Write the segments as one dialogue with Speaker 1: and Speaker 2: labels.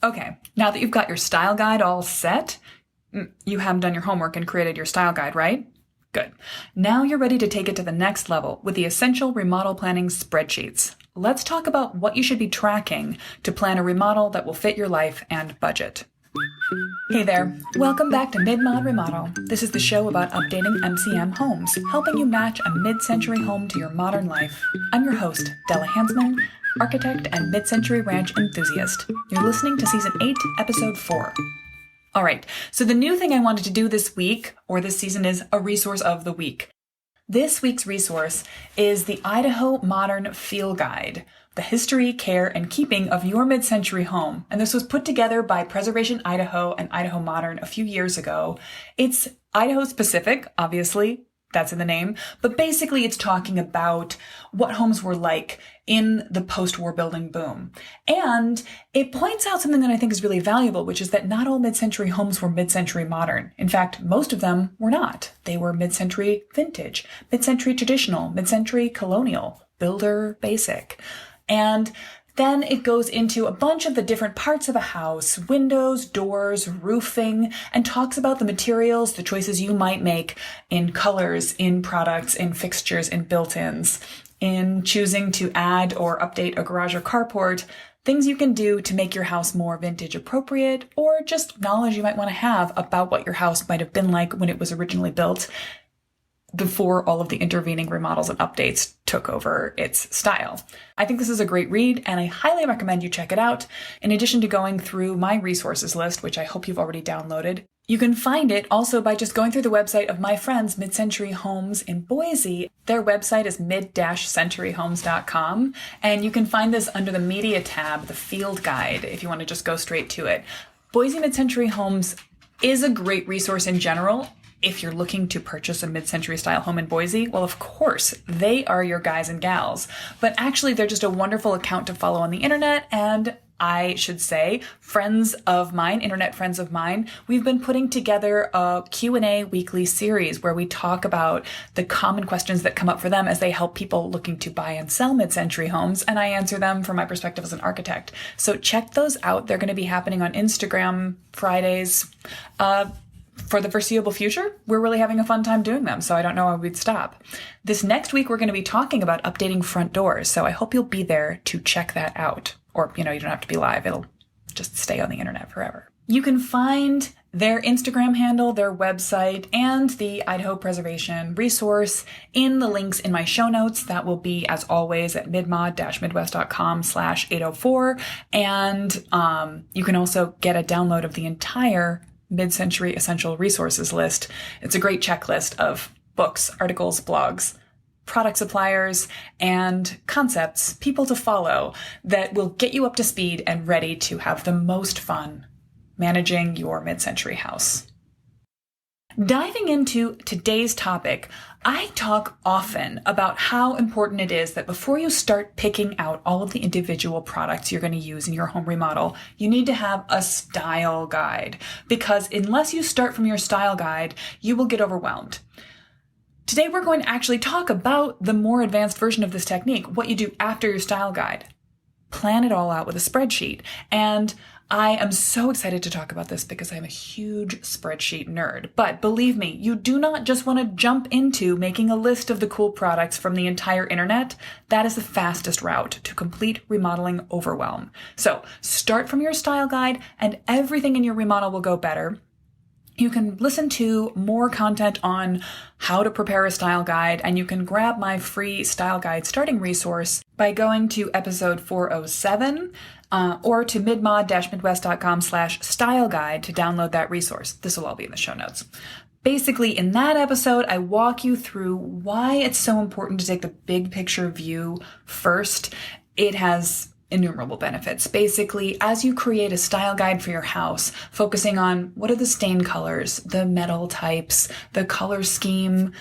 Speaker 1: Okay, now that you've got your style guide all set, you haven't done your homework and created your style guide, right? Good. Now you're ready to take it to the next level with the essential remodel planning spreadsheets. Let's talk about what you should be tracking to plan a remodel that will fit your life and budget. Hey there, welcome back to Mid-Mod Remodel. This is the show about updating MCM homes, helping you match a mid-century home to your modern life. I'm your host, Della Hansman, architect and mid-century ranch enthusiast. You're listening to Season 8, Episode 4. All right, so the new thing I wanted to do this week, or this season, is a resource of the week. This week's resource is the Idaho Modern Field Guide, the history, care, and keeping of your mid-century home. And this was put together by Preservation Idaho and Idaho Modern a few years ago. It's Idaho specific, obviously, that's in the name, but basically it's talking about what homes were like in the post-war building boom. And it points out something that I think is really valuable, which is that not all mid-century homes were mid-century modern. In fact, most of them were not. They were mid-century vintage, mid-century traditional, mid-century colonial, builder basic. And then it goes into a bunch of the different parts of a house, windows, doors, roofing, and talks about the materials, the choices you might make in colors, in products, in fixtures, in built-ins, in choosing to add or update a garage or carport, things you can do to make your house more vintage appropriate, or just knowledge you might want to have about what your house might have been like when it was originally built before all of the intervening remodels and updates took over its style. I think this is a great read, and I highly recommend you check it out. In addition to going through my resources list, which I hope you've already downloaded, you can find it also by just going through the website of my friends, Mid-Century Homes in Boise. Their website is mid-centuryhomes.com, and you can find this under the media tab, the field guide, if you want to just go straight to it. Boise Mid-Century Homes is a great resource in general. If you're looking to purchase a mid-century style home in Boise, well, of course, they are your guys and gals. But actually, they're just a wonderful account to follow on the internet. And I should say, friends of mine, internet friends of mine, we've been putting together a Q&A weekly series where we talk about the common questions that come up for them as they help people looking to buy and sell mid-century homes. And I answer them from my perspective as an architect. So check those out. They're going to be happening on Instagram Fridays. For the foreseeable future, we're really having a fun time doing them, so I don't know why we'd stop. This next week, we're going to be talking about updating front doors, so I hope you'll be there to check that out. Or, you don't have to be live. It'll just stay on the internet forever. You can find their Instagram handle, their website, and the Idaho Preservation resource in the links in my show notes. That will be, as always, at midmod-midwest.com/804. And you can also get a download of the entire Mid-Century Essential Resources list. It's a great checklist of books, articles, blogs, product suppliers, and concepts, people to follow that will get you up to speed and ready to have the most fun managing your mid-century house. Diving into today's topic, I talk often about how important it is that before you start picking out all of the individual products you're going to use in your home remodel, you need to have a style guide, because unless you start from your style guide, you will get overwhelmed. Today, we're going to actually talk about the more advanced version of this technique, what you do after your style guide. Plan it all out with a spreadsheet. And I am so excited to talk about this because I'm a huge spreadsheet nerd. But believe me, you do not just want to jump into making a list of the cool products from the entire internet. That is the fastest route to complete remodeling overwhelm. So start from your style guide and everything in your remodel will go better. You can listen to more content on how to prepare a style guide, and you can grab my free style guide starting resource by going to episode 407 or to midmod-midwest.com/style guide to download that resource. This will all be in the show notes. Basically, in that episode, I walk you through why it's so important to take the big picture view first. It has innumerable benefits. Basically, as you create a style guide for your house, focusing on what are the stain colors, the metal types, the color scheme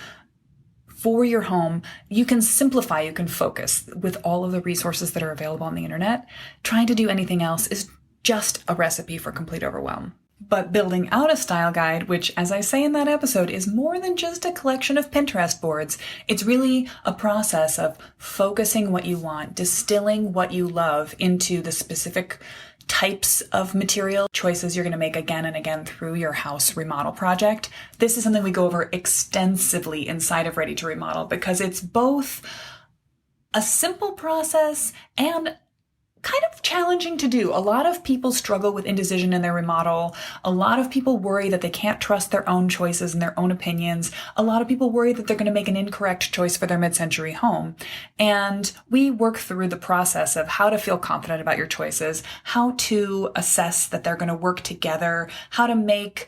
Speaker 1: for your home, you can simplify, you can focus with all of the resources that are available on the internet. Trying to do anything else is just a recipe for complete overwhelm. But building out a style guide, which, as I say in that episode, is more than just a collection of Pinterest boards. It's really a process of focusing what you want, distilling what you love into the specific types of material choices you're going to make again and again through your house remodel project. This is something we go over extensively inside of Ready to Remodel because it's both a simple process and kind of challenging to do. A lot of people struggle with indecision in their remodel. A lot of people worry that they can't trust their own choices and their own opinions. A lot of people worry that they're going to make an incorrect choice for their mid-century home. And we work through the process of how to feel confident about your choices, how to assess that they're going to work together, how to make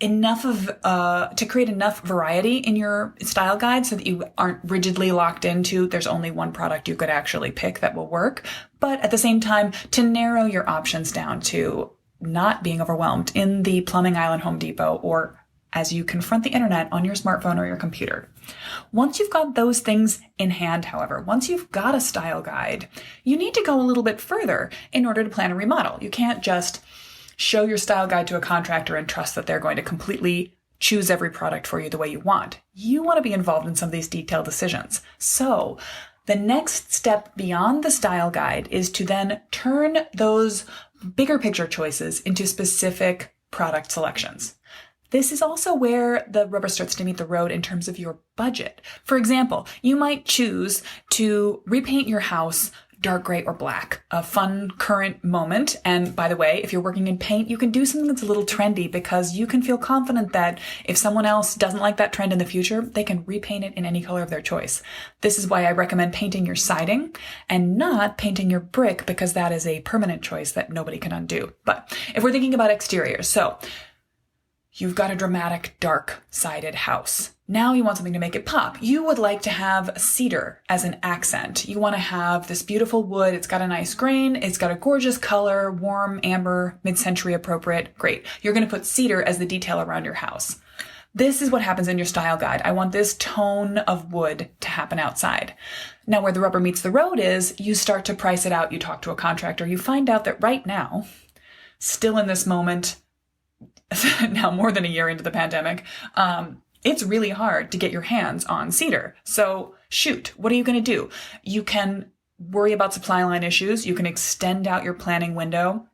Speaker 1: enough to create enough variety in your style guide so that you aren't rigidly locked into there's only one product you could actually pick that will work. But at the same time, to narrow your options down to not being overwhelmed in the Plumbing Island Home Depot or as you confront the internet on your smartphone or your computer. Once you've got those things in hand, however, once you've got a style guide, you need to go a little bit further in order to plan a remodel. You can't just show your style guide to a contractor and trust that they're going to completely choose every product for you the way you want. You want to be involved in some of these detailed decisions. So the next step beyond the style guide is to then turn those bigger picture choices into specific product selections. This is also where the rubber starts to meet the road in terms of your budget. For example, you might choose to repaint your house dark gray or black, a fun current moment. And by the way, if you're working in paint, you can do something that's a little trendy because you can feel confident that if someone else doesn't like that trend in the future, they can repaint it in any color of their choice. This is why I recommend painting your siding and not painting your brick because that is a permanent choice that nobody can undo. But if we're thinking about exteriors, so you've got a dramatic dark-sided house. Now you want something to make it pop. You would like to have cedar as an accent. You want to have this beautiful wood. It's got a nice grain. It's got a gorgeous color, warm, amber, mid-century appropriate. Great. You're going to put cedar as the detail around your house. This is what happens in your style guide. I want this tone of wood to happen outside. Now where the rubber meets the road is you start to price it out. You talk to a contractor. You find out that right now, still in this moment, now more than a year into the pandemic, it's really hard to get your hands on cedar. So shoot, what are you going to do? You can worry about supply line issues. You can extend out your planning window,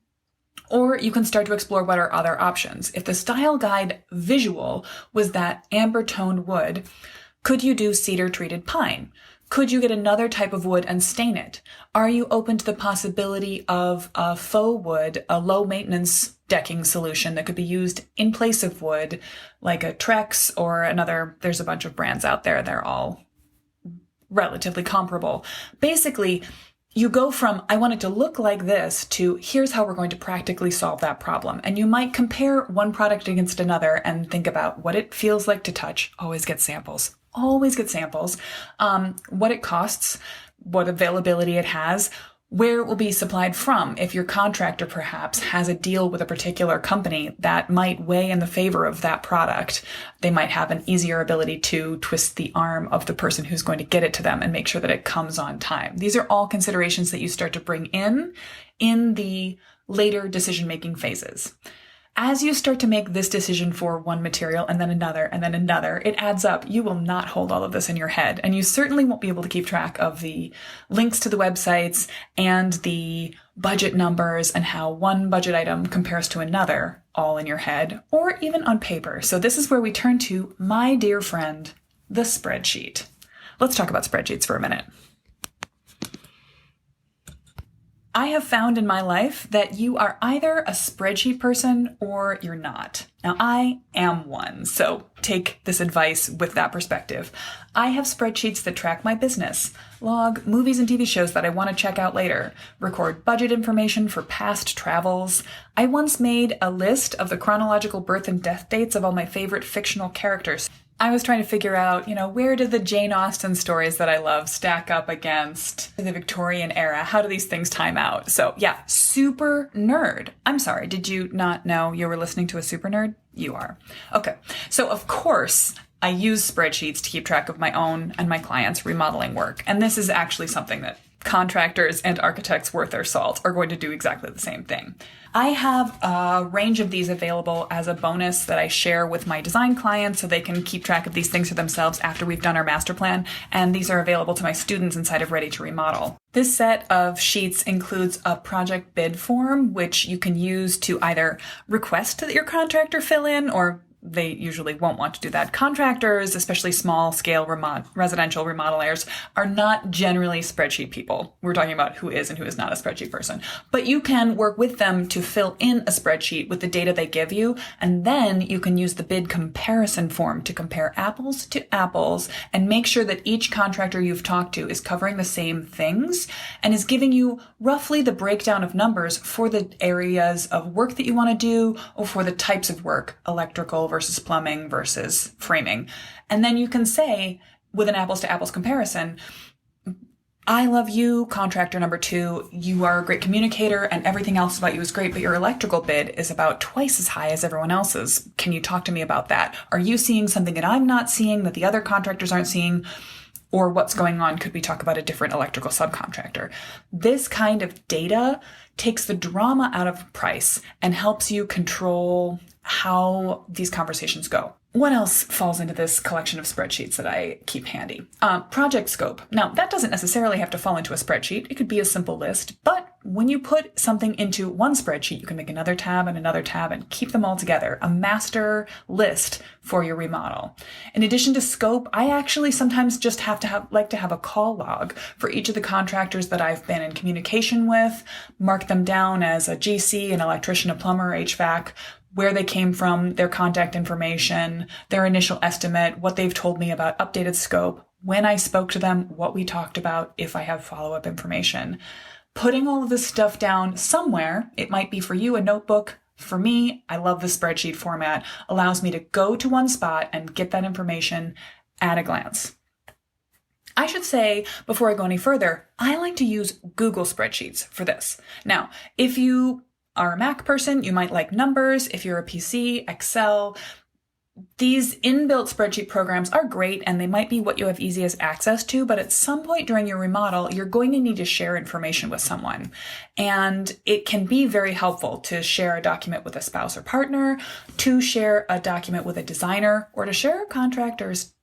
Speaker 1: or you can start to explore what are other options. If the style guide visual was that amber toned wood, could you do cedar treated pine? Could you get another type of wood and stain it? Are you open to the possibility of a faux wood, a low maintenance decking solution that could be used in place of wood, like a Trex or another? There's a bunch of brands out there. They're all relatively comparable. Basically, you go from, I want it to look like this, to here's how we're going to practically solve that problem. And you might compare one product against another and think about what it feels like to touch. Always get samples. Always get samples. What it costs, what availability it has, where it will be supplied from. If your contractor perhaps has a deal with a particular company that might weigh in the favor of that product, they might have an easier ability to twist the arm of the person who's going to get it to them and make sure that it comes on time. These are all considerations that you start to bring in the later decision-making phases. As you start to make this decision for one material and then another, it adds up. You will not hold all of this in your head, and you certainly won't be able to keep track of the links to the websites and the budget numbers and how one budget item compares to another all in your head or even on paper. So this is where we turn to my dear friend, the spreadsheet. Let's talk about spreadsheets for a minute. I have found in my life that you are either a spreadsheet person or you're not. Now, I am one, so take this advice with that perspective. I have spreadsheets that track my business, log movies and TV shows that I want to check out later, record budget information for past travels. I once made a list of the chronological birth and death dates of all my favorite fictional characters. I was trying to figure out, where did the Jane Austen stories that I love stack up against the Victorian era? How do these things time out? So yeah, super nerd. I'm sorry, did you not know you were listening to a super nerd? You are. Okay, so of course, I use spreadsheets to keep track of my own and my clients' remodeling work. And this is actually something that contractors and architects worth their salt are going to do exactly the same thing. I have a range of these available as a bonus that I share with my design clients so they can keep track of these things for themselves after we've done our master plan, and these are available to my students inside of Ready to Remodel. This set of sheets includes a project bid form, which you can use to either request that your contractor fill in, or they usually won't want to do that. Contractors, especially small-scale residential remodelers, are not generally spreadsheet people. We're talking about who is and who is not a spreadsheet person. But you can work with them to fill in a spreadsheet with the data they give you, and then you can use the bid comparison form to compare apples to apples and make sure that each contractor you've talked to is covering the same things and is giving you roughly the breakdown of numbers for the areas of work that you want to do or for the types of work, electrical versus plumbing versus framing. And then you can say, with an apples to apples comparison, I love you, contractor number 2. You are a great communicator and everything else about you is great, but your electrical bid is about twice as high as everyone else's. Can you talk to me about that? Are you seeing something that I'm not seeing that the other contractors aren't seeing? Or what's going on? Could we talk about a different electrical subcontractor? This kind of data takes the drama out of price and helps you control how these conversations go. What else falls into this collection of spreadsheets that I keep handy? Project scope. Now, that doesn't necessarily have to fall into a spreadsheet. It could be a simple list, but when you put something into one spreadsheet, you can make another tab and keep them all together. A master list for your remodel. In addition to scope, I actually sometimes just like to have a call log for each of the contractors that I've been in communication with, mark them down as a GC, an electrician, a plumber, HVAC, where they came from, their contact information, their initial estimate, what they've told me about updated scope, when I spoke to them, what we talked about, if I have follow-up information. Putting all of this stuff down somewhere, it might be for you a notebook. For me, I love the spreadsheet format, allows me to go to one spot and get that information at a glance. I should say, before I go any further, I like to use Google Spreadsheets for this. Now, if you are a Mac person, you might like Numbers. If you're a PC, Excel. These inbuilt spreadsheet programs are great and they might be what you have easiest access to, but at some point during your remodel, you're going to need to share information with someone. And it can be very helpful to share a document with a spouse or partner, to share a document with a designer, or to share a contractor's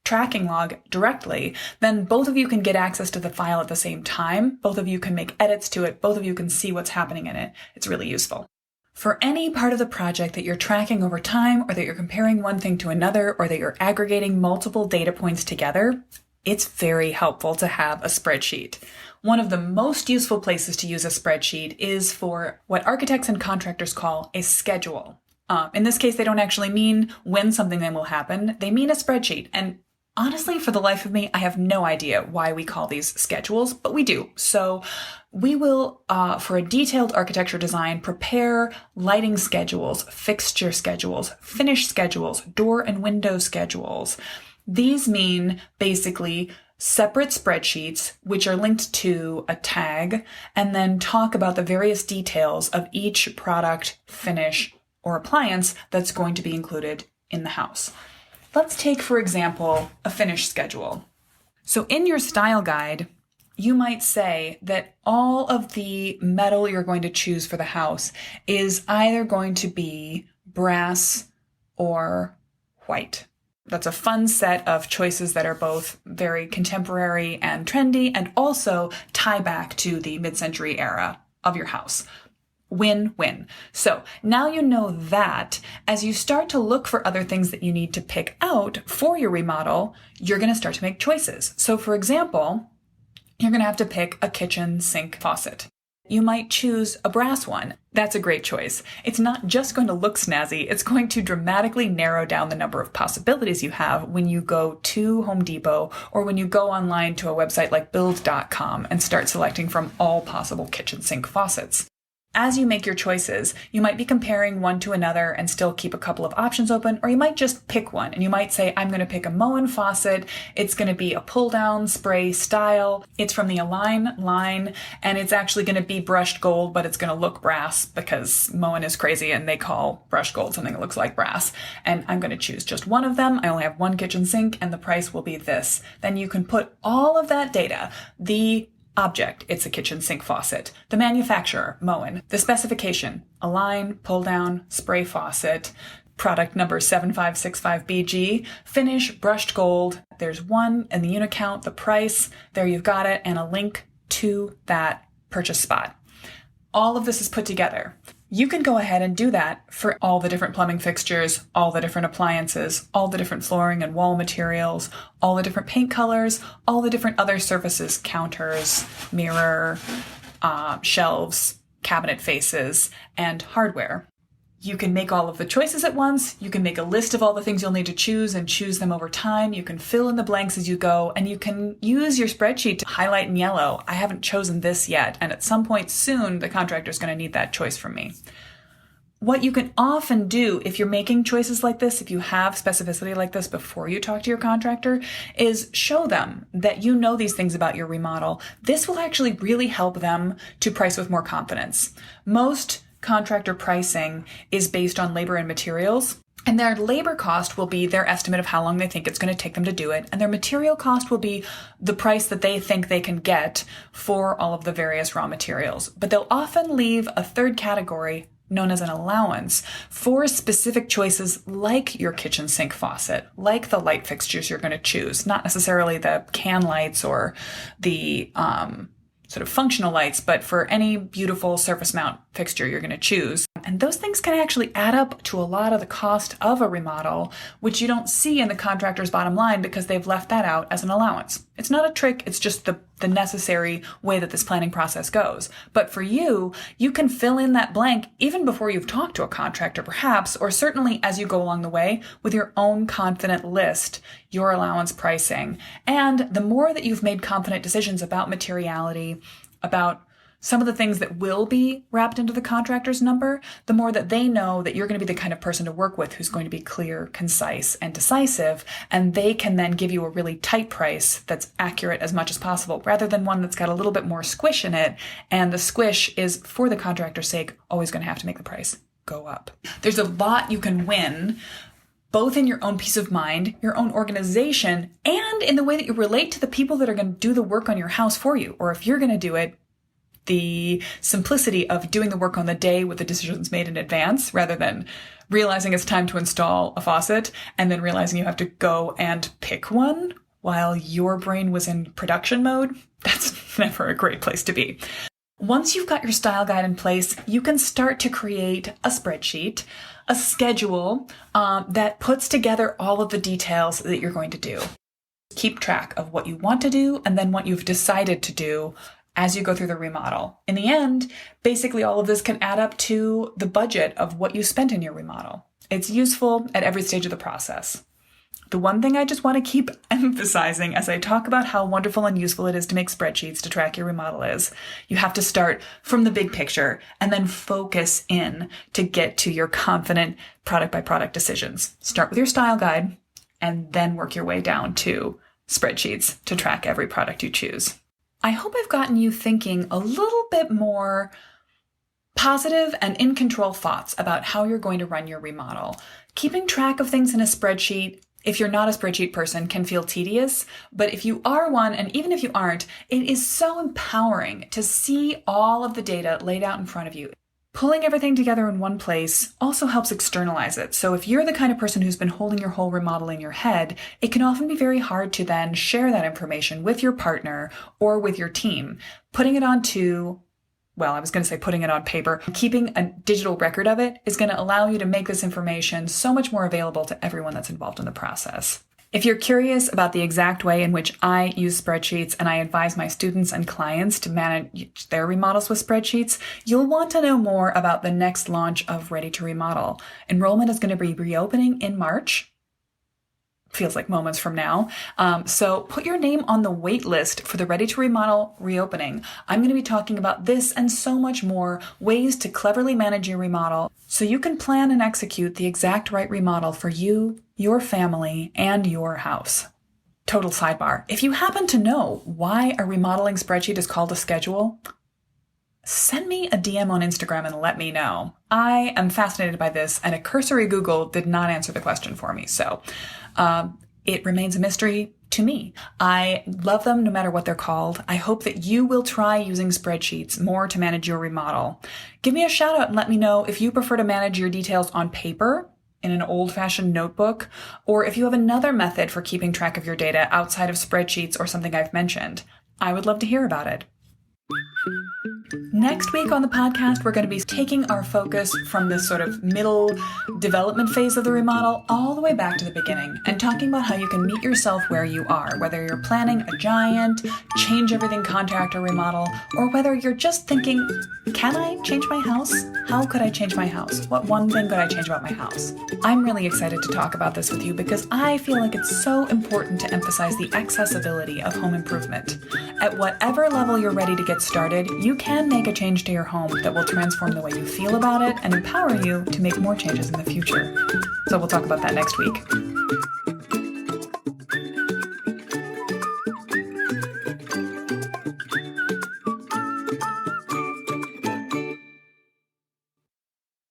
Speaker 1: tracking log directly. Then both of you can get access to the file at the same time. Both of you can make edits to it. Both of you can see what's happening in it. It's really useful. For any part of the project that you're tracking over time, or that you're comparing one thing to another, or that you're aggregating multiple data points together, it's very helpful to have a spreadsheet. One of the most useful places to use a spreadsheet is for what architects and contractors call a schedule. In this case, they don't actually mean when something then will happen. They mean a spreadsheet. And honestly, for the life of me, I have no idea why we call these schedules, but we do. So we will, for a detailed architecture design, prepare lighting schedules, fixture schedules, finish schedules, door and window schedules. These mean basically separate spreadsheets, which are linked to a tag, and then talk about the various details of each product, finish, or appliance that's going to be included in the house. Let's take, for example, a finish schedule. So in your style guide, you might say that all of the metal you're going to choose for the house is either going to be brass or white. That's a fun set of choices that are both very contemporary and trendy and also tie back to the mid-century era of your house. Win-win. So now you know that as you start to look for other things that you need to pick out for your remodel, you're going to start to make choices. So for example, you're going to have to pick a kitchen sink faucet. You might choose a brass one. That's a great choice. It's not just going to look snazzy, it's going to dramatically narrow down the number of possibilities you have when you go to Home Depot or when you go online to a website like build.com and start selecting from all possible kitchen sink faucets. As you make your choices, you might be comparing one to another and still keep a couple of options open, or you might just pick one and you might say, I'm going to pick a Moen faucet. It's going to be a pull-down spray style. It's from the Align line, and it's actually going to be brushed gold, but it's going to look brass because Moen is crazy and they call brushed gold something that looks like brass. And I'm going to choose just one of them. I only have one kitchen sink and the price will be this. Then you can put all of that data, the Object, it's a kitchen sink faucet. The manufacturer, Moen. The specification, Align, pull down, spray faucet. Product number 7565BG. Finish, brushed gold. There's one in the unit count, the price. There you've got it, and a link to that purchase spot. All of this is put together. You can go ahead and do that for all the different plumbing fixtures, all the different appliances, all the different flooring and wall materials, all the different paint colors, all the different other surfaces, counters, mirror, shelves, cabinet faces, and hardware. You can make all of the choices at once. You can make a list of all the things you'll need to choose and choose them over time. You can fill in the blanks as you go, and you can use your spreadsheet to highlight in yellow, I haven't chosen this yet, and at some point soon, the contractor's going to need that choice from me. What you can often do if you're making choices like this, if you have specificity like this before you talk to your contractor, is show them that you know these things about your remodel. This will actually really help them to price with more confidence. Most contractor pricing is based on labor and materials, and their labor cost will be their estimate of how long they think it's going to take them to do it, and their material cost will be the price that they think they can get for all of the various raw materials. But they'll often leave a third category known as an allowance for specific choices like your kitchen sink faucet, like the light fixtures you're going to choose, not necessarily the can lights or the sort of functional lights, but for any beautiful surface mount fixture you're going to choose. And those things can actually add up to a lot of the cost of a remodel, which you don't see in the contractor's bottom line because they've left that out as an allowance. It's not a trick, it's just the necessary way that this planning process goes. But for you, you can fill in that blank even before you've talked to a contractor perhaps, or certainly as you go along the way with your own confident list, your allowance pricing. And the more that you've made confident decisions about materiality, about some of the things that will be wrapped into the contractor's number, the more that they know that you're going to be the kind of person to work with who's going to be clear, concise, and decisive, and they can then give you a really tight price that's accurate as much as possible, rather than one that's got a little bit more squish in it, and the squish is, for the contractor's sake, always going to have to make the price go up. There's a lot you can win, both in your own peace of mind, your own organization, and in the way that you relate to the people that are going to do the work on your house for you, or if you're going to do it, the simplicity of doing the work on the day with the decisions made in advance rather than realizing it's time to install a faucet and then realizing you have to go and pick one while your brain was in production mode. That's never a great place to be. Once you've got your style guide in place, you can start to create a spreadsheet, a schedule that puts together all of the details that you're going to do. Keep track of what you want to do and then what you've decided to do as you go through the remodel. In the end, basically all of this can add up to the budget of what you spent in your remodel. It's useful at every stage of the process. The one thing I just want to keep emphasizing as I talk about how wonderful and useful it is to make spreadsheets to track your remodel is, you have to start from the big picture and then focus in to get to your confident product by product decisions. Start with your style guide and then work your way down to spreadsheets to track every product you choose. I hope I've gotten you thinking a little bit more positive and in control thoughts about how you're going to run your remodel. Keeping track of things in a spreadsheet, if you're not a spreadsheet person, can feel tedious, but if you are one, and even if you aren't, it is so empowering to see all of the data laid out in front of you. Pulling everything together in one place also helps externalize it. So if you're the kind of person who's been holding your whole remodel in your head, it can often be very hard to then share that information with your partner or with your team. Putting it onto, well, I was going to say putting it on paper, keeping a digital record of it is going to allow you to make this information so much more available to everyone that's involved in the process. If you're curious about the exact way in which I use spreadsheets and I advise my students and clients to manage their remodels with spreadsheets, you'll want to know more about the next launch of Ready to Remodel. Enrollment is going to be reopening in March. Feels like moments from now. So put your name on the wait list for the Ready to Remodel reopening. I'm going to be talking about this and so much more, ways to cleverly manage your remodel so you can plan and execute the exact right remodel for you, your family, and your house. Total sidebar. If you happen to know why a remodeling spreadsheet is called a schedule, send me a DM on Instagram and let me know. I am fascinated by this, and a cursory Google did not answer the question for me. So it remains a mystery. to me. I love them no matter what they're called. I hope that you will try using spreadsheets more to manage your remodel. Give me a shout out and let me know if you prefer to manage your details on paper, in an old-fashioned notebook, or if you have another method for keeping track of your data outside of spreadsheets or something I've mentioned. I would love to hear about it. Next week on the podcast, we're going to be taking our focus from this sort of middle development phase of the remodel all the way back to the beginning and talking about how you can meet yourself where you are, whether you're planning a giant, change everything contract or remodel, or whether you're just thinking, can I change my house? How could I change my house? What one thing could I change about my house? I'm really excited to talk about this with you because I feel like it's so important to emphasize the accessibility of home improvement. At whatever level you're ready to get started, you can make a change to your home that will transform the way you feel about it and empower you to make more changes in the future. So we'll talk about that next week.